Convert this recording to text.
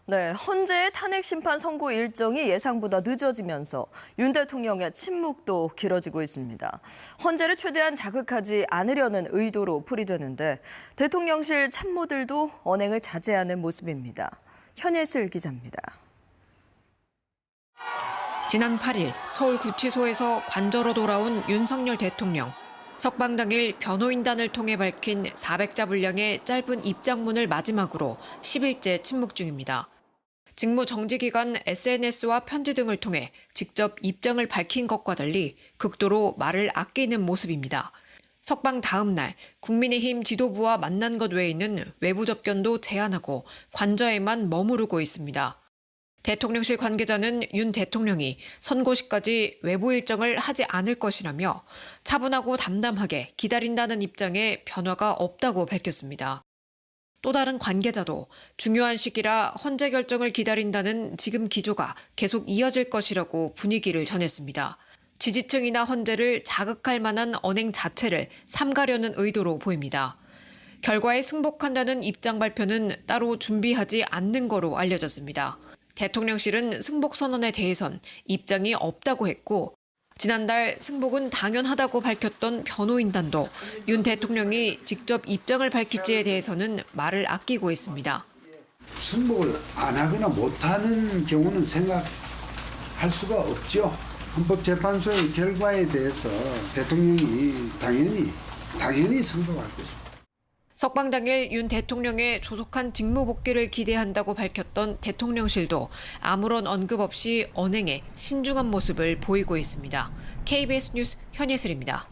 네, 헌재의 탄핵 심판 선고 일정이 예상보다 늦어지면서 윤 대통령의 침묵도 길어지고 있습니다. 헌재를 최대한 자극하지 않으려는 의도로 풀이되는데 대통령실 참모들도 언행을 자제하는 모습입니다. 현예슬 기자입니다. 지난 8일 서울구치소에서 관저로 돌아온 윤석열 대통령. 석방 당일 변호인단을 통해 밝힌 400자 분량의 짧은 입장문을 마지막으로 10일째 침묵 중입니다. 직무 정지 기간 SNS와 편지 등을 통해 직접 입장을 밝힌 것과 달리 극도로 말을 아끼는 모습입니다. 석방 다음 날 국민의힘 지도부와 만난 것 외에는 외부 접견도 제한하고 관저에만 머무르고 있습니다. 대통령실 관계자는 윤 대통령이 선고시까지 외부 일정을 하지 않을 것이라며 차분하고 담담하게 기다린다는 입장에 변화가 없다고 밝혔습니다. 또 다른 관계자도 중요한 시기라 헌재 결정을 기다린다는 지금 기조가 계속 이어질 것이라고 분위기를 전했습니다. 지지층이나 헌재를 자극할 만한 언행 자체를 삼가려는 의도로 보입니다. 결과에 승복한다는 입장 발표는 따로 준비하지 않는 거로 알려졌습니다. 대통령실은 승복 선언에 대해선 입장이 없다고 했고 지난달 승복은 당연하다고 밝혔던 변호인단도 윤 대통령이 직접 입장을 밝힐지에 대해서는 말을 아끼고 있습니다. 승복을 안 하거나 못하는 경우는 생각할 수가 없죠. 헌법재판소의 결과에 대해서 대통령이 당연히 승복할 것입니다. 석방 당일 윤 대통령의 조속한 직무 복귀를 기대한다고 밝혔던 대통령실도 아무런 언급 없이 언행에 신중한 모습을 보이고 있습니다. KBS 뉴스 현예슬입니다.